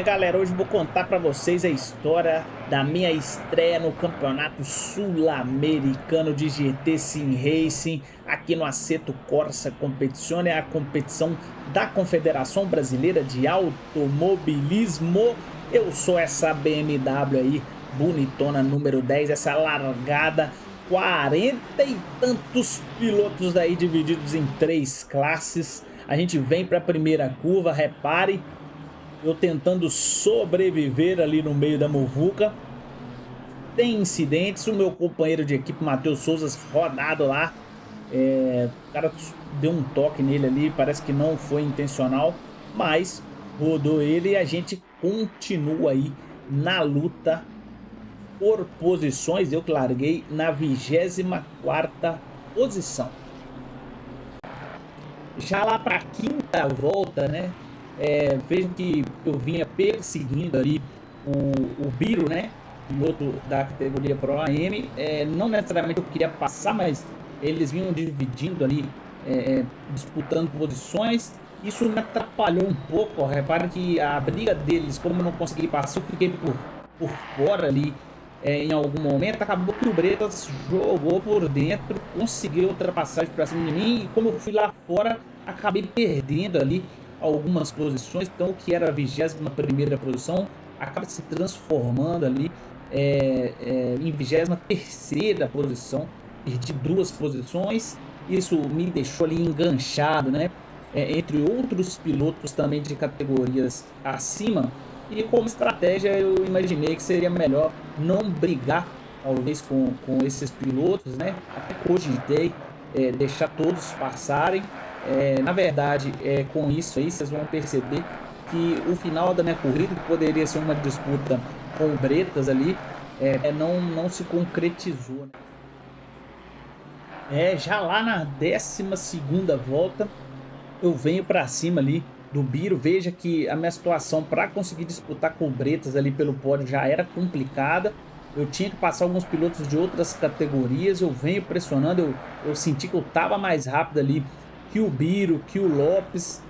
Galera, hoje eu vou contar pra vocês a história da minha estreia no Campeonato Sul-Americano de GT Sim Racing aqui no Assetto Corsa Competizione, a competição da Confederação Brasileira de Automobilismo. Eu sou essa BMW aí, bonitona número 10, essa largada, 40 e tantos pilotos aí divididos em três classes. A gente vem para a primeira curva, repare, eu tentando sobreviver ali no meio da muvuca, tem incidentes, o meu companheiro de equipe, Matheus Souza, rodado lá, o cara deu um toque nele ali, parece que não foi intencional, mas rodou ele e a gente continua aí na luta por posições. Eu que larguei na 24ª posição. Já lá para a quinta volta, né? Vejo que eu vinha perseguindo ali o Biro, né? Piloto da categoria Pro AM. Não necessariamente eu queria passar, mas eles vinham dividindo ali, disputando posições. Isso me atrapalhou um pouco. Ó. Repara que a briga deles, como eu não consegui passar, eu fiquei por fora ali. Em algum momento acabou que o Bretas jogou por dentro, conseguiu ultrapassagem para cima de mim, e como eu fui lá fora, acabei perdendo ali algumas posições. Então o que era a 21ª posição acaba se transformando ali em 23ª posição. Perdi duas posições, isso me deixou ali enganchado, né? Entre outros pilotos também de categorias acima. E como estratégia eu imaginei que seria melhor não brigar talvez com esses pilotos, né? Até cogitei deixar todos passarem. Na verdade, com isso aí vocês vão perceber que o final da minha corrida, que poderia ser uma disputa com o Bretas ali, não se concretizou, né? Já lá na 12ª volta, eu venho para cima ali do Biro. Veja que a minha situação para conseguir disputar com o Bretas ali pelo pódio já era complicada. Eu tinha que passar alguns pilotos de outras categorias. Eu venho pressionando, eu senti que eu estava mais rápido ali que o Biro, que o Lopes,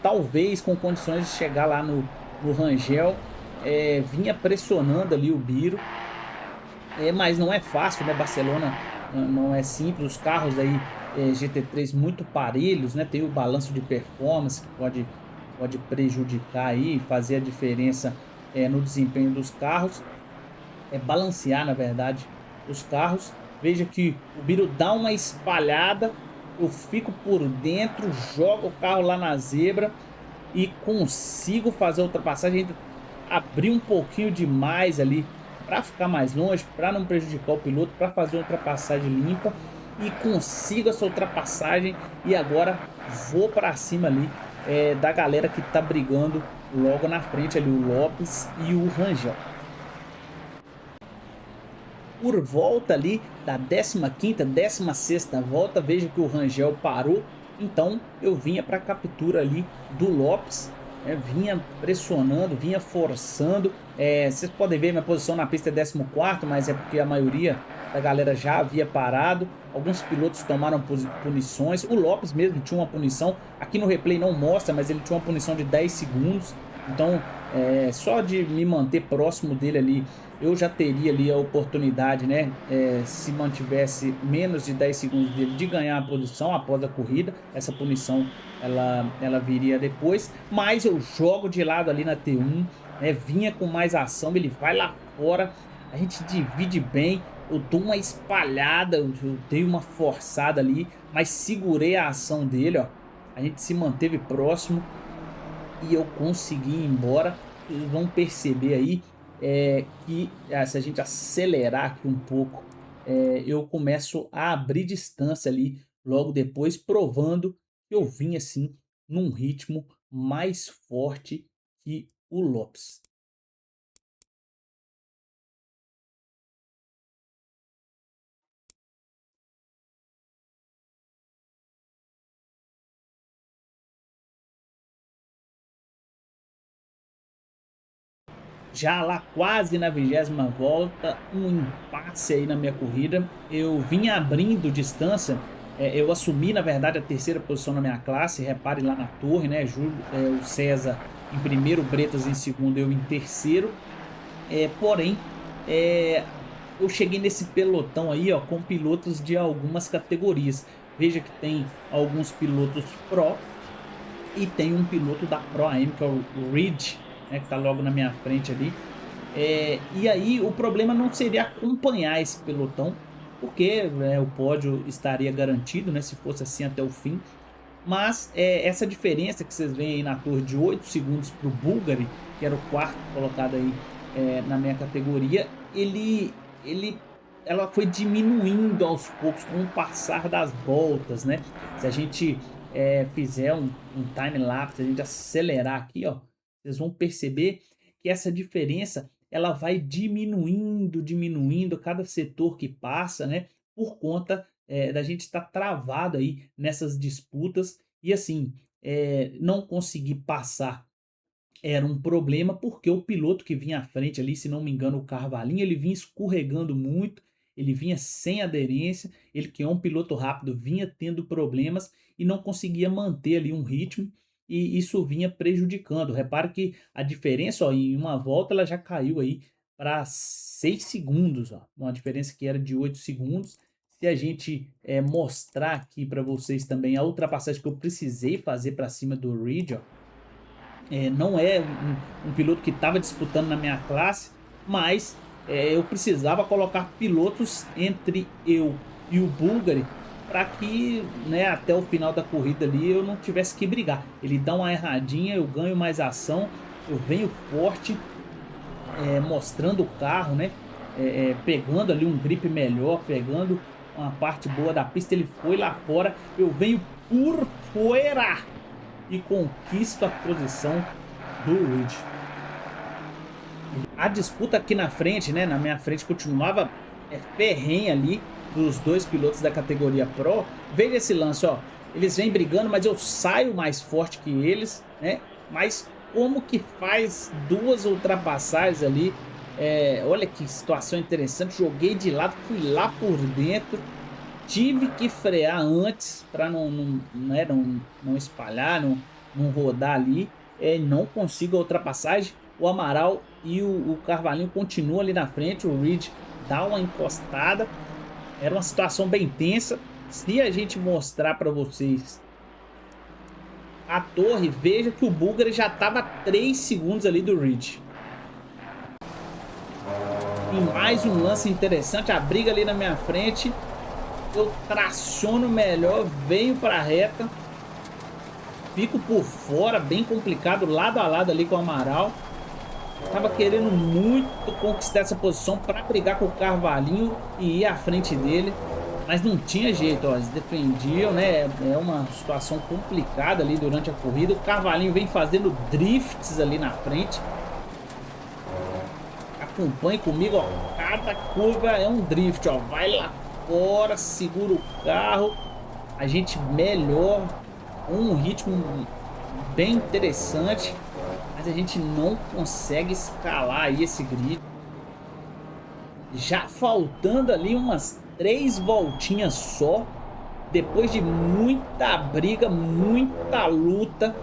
talvez com condições de chegar lá no Rangel. Vinha pressionando ali o Biro, mas não é fácil, né? Barcelona não é simples. Os carros aí GT3 muito parelhos, né? Tem o balanço de performance que pode prejudicar aí, fazer a diferença no desempenho dos carros. Balancear, na verdade, os carros. Veja que o Biro dá uma espalhada, eu fico por dentro, jogo o carro lá na zebra e consigo fazer a ultrapassagem. Ainda abrir um pouquinho demais ali para ficar mais longe, para não prejudicar o piloto, para fazer uma ultrapassagem limpa, e consigo essa ultrapassagem. E agora vou para cima ali da galera que tá brigando logo na frente ali, o Lopes e o Rangel. Por volta ali da 15ª, 16ª volta, veja que o Rangel parou, então eu vinha para a captura ali do Lopes, vinha pressionando, vinha forçando. Vocês podem ver minha posição na pista é 14º, mas é porque a maioria da galera já havia parado. Alguns pilotos tomaram punições, o Lopes mesmo tinha uma punição, aqui no replay não mostra, mas ele tinha uma punição de 10 segundos, então só de me manter próximo dele ali eu já teria ali a oportunidade, né, se mantivesse menos de 10 segundos dele, de ganhar a posição após a corrida. Essa punição ela viria depois, mas eu jogo de lado ali na T1, né, vinha com mais ação, ele vai lá fora, a gente divide bem, eu dou uma espalhada, eu dei uma forçada ali, mas segurei a ação dele, ó. A gente se manteve próximo e eu consegui ir embora. Vocês vão perceber aí que se a gente acelerar aqui um pouco, eu começo a abrir distância ali logo depois, provando que eu vim assim num ritmo mais forte que o Lopes. Já lá quase na 20ª volta, um impasse aí na minha corrida. Eu vinha abrindo distância, eu assumi na verdade a terceira posição na minha classe. Repare lá na torre, né? Júlio, o César em primeiro, o Bretas em segundo, eu em terceiro. Porém, eu cheguei nesse pelotão aí, ó, com pilotos de algumas categorias. Veja que tem alguns pilotos Pro e tem um piloto da Pro AM, que é o Reed, né, que tá logo na minha frente ali. E aí o problema não seria acompanhar esse pelotão, porque o pódio estaria garantido, né, se fosse assim até o fim. Mas essa diferença que vocês veem aí na torre de 8 segundos para o Bulgari, que era o quarto colocado aí na minha categoria, ela foi diminuindo aos poucos com o passar das voltas, né? Se a gente fizer um time-lapse, se a gente acelerar aqui, ó, vocês vão perceber que essa diferença ela vai diminuindo, diminuindo cada setor que passa, né? Por conta da gente estar travado aí nessas disputas e assim, não conseguir passar era um problema porque o piloto que vinha à frente ali, se não me engano, o Carvalhinho, ele vinha escorregando muito, ele vinha sem aderência, ele que é um piloto rápido vinha tendo problemas e não conseguia manter ali um ritmo e isso vinha prejudicando. Repare que a diferença, ó, em uma volta ela já caiu aí para 6 segundos, ó, uma diferença que era de 8 segundos. Se a gente mostrar aqui para vocês também a ultrapassagem que eu precisei fazer para cima do Reed, ó, não é um piloto que estava disputando na minha classe, mas eu precisava colocar pilotos entre eu e o Bulgari para que, né, até o final da corrida ali eu não tivesse que brigar. Ele dá uma erradinha, eu ganho mais ação, eu venho forte, mostrando o carro, né, pegando ali um grip melhor, pegando uma parte boa da pista. Ele foi lá fora, eu venho por fora e conquista a posição do Reed. A disputa aqui na frente, né, na minha frente, continuava ferrenha ali dos dois pilotos da categoria Pro. Veja esse lance, ó, eles vêm brigando, mas eu saio mais forte que eles, né, mas como que faz duas ultrapassagens ali, olha que situação interessante, joguei de lado, fui lá por dentro, tive que frear antes para não espalhar, não rodar ali. Não consigo a ultrapassagem. O Amaral e o Carvalhinho continuam ali na frente. O Reed dá uma encostada. Era uma situação bem tensa. Se a gente mostrar para vocês a torre, veja que o Bulgari já estava a 3 segundos ali do Reed. E mais um lance interessante, a briga ali na minha frente. Eu traciono melhor, venho para a reta, fico por fora, bem complicado, lado a lado ali com o Amaral. Tava querendo muito conquistar essa posição para brigar com o Carvalhinho e ir à frente dele, mas não tinha jeito, ó, eles defendiam, né? É uma situação complicada ali durante a corrida. O Carvalhinho vem fazendo drifts ali na frente. Acompanhe comigo, ó, cada curva é um drift, ó, vai lá fora, segura o carro, a gente melhor, um ritmo bem interessante, mas a gente não consegue escalar aí esse grid. Já faltando ali umas 3 voltinhas só, depois de muita briga, muita luta.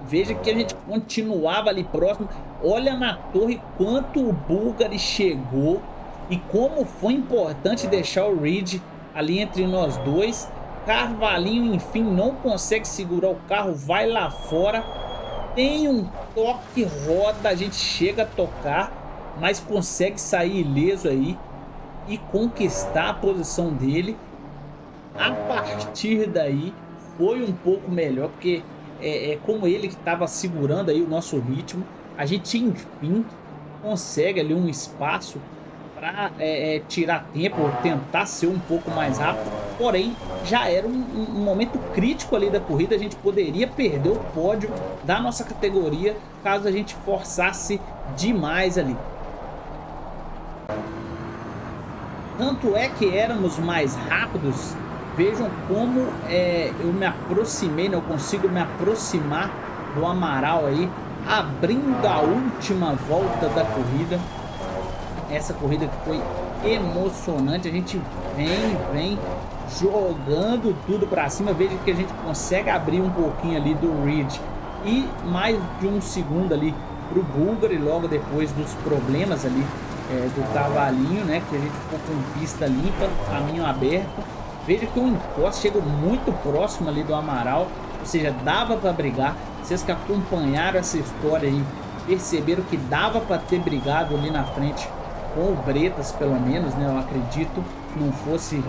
Veja que a gente continuava ali próximo. Olha na torre quanto o Bulgari chegou e como foi importante deixar o Reed ali entre nós dois. Carvalhinho, enfim, não consegue segurar o carro, vai lá fora. Tem um toque, roda, a gente chega a tocar, mas consegue sair ileso aí e conquistar a posição dele. A partir daí foi um pouco melhor, porque como ele que estava segurando aí o nosso ritmo, a gente enfim consegue ali um espaço para tirar tempo, ou tentar ser um pouco mais rápido. Porém, já era um momento crítico ali da corrida, a gente poderia perder o pódio da nossa categoria caso a gente forçasse demais ali. Tanto é que éramos mais rápidos. Vejam como eu me aproximei, né? Eu consigo me aproximar do Amaral aí, abrindo a última volta da corrida. Essa corrida que foi emocionante, a gente vem jogando tudo para cima. Veja que a gente consegue abrir um pouquinho ali do Reed e mais de um segundo ali para o búlgaro, e logo depois dos problemas ali do cavalinho, né, que a gente ficou com pista limpa, caminho aberto. Veja que o encoste chega muito próximo ali do Amaral, ou seja, dava para brigar. Vocês que acompanharam essa história aí perceberam que dava para ter brigado ali na frente com o Bretas, pelo menos, né? Eu acredito que não fosse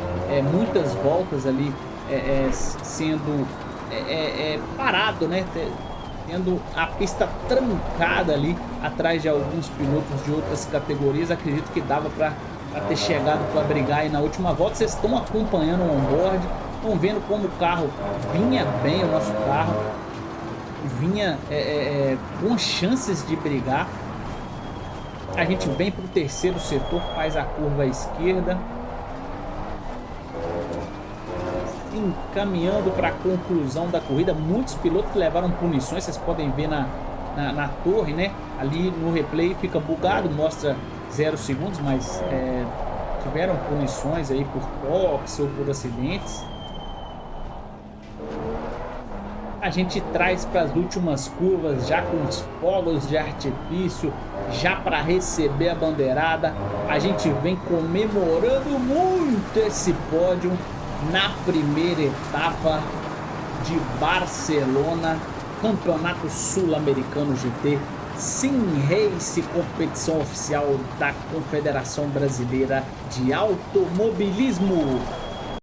muitas voltas ali sendo parado, né? Tendo a pista trancada ali atrás de alguns pilotos de outras categorias. Acredito que dava para ter chegado para brigar aí na última volta. Vocês estão acompanhando o onboard, estão vendo como o carro vinha bem, o nosso carro vinha com chances de brigar. A gente vem para o terceiro setor, faz a curva à esquerda, encaminhando para a conclusão da corrida. Muitos pilotos levaram punições, vocês podem ver na torre, né? Ali no replay fica bugado, mostra 0 segundos, mas tiveram punições aí por toques ou por acidentes. A gente traz para as últimas curvas já com os fogos de artifício, já para receber a bandeirada. A gente vem comemorando muito esse pódio na primeira etapa de Barcelona, Campeonato Sul-Americano GT, Sim Race, competição oficial da Confederação Brasileira de Automobilismo.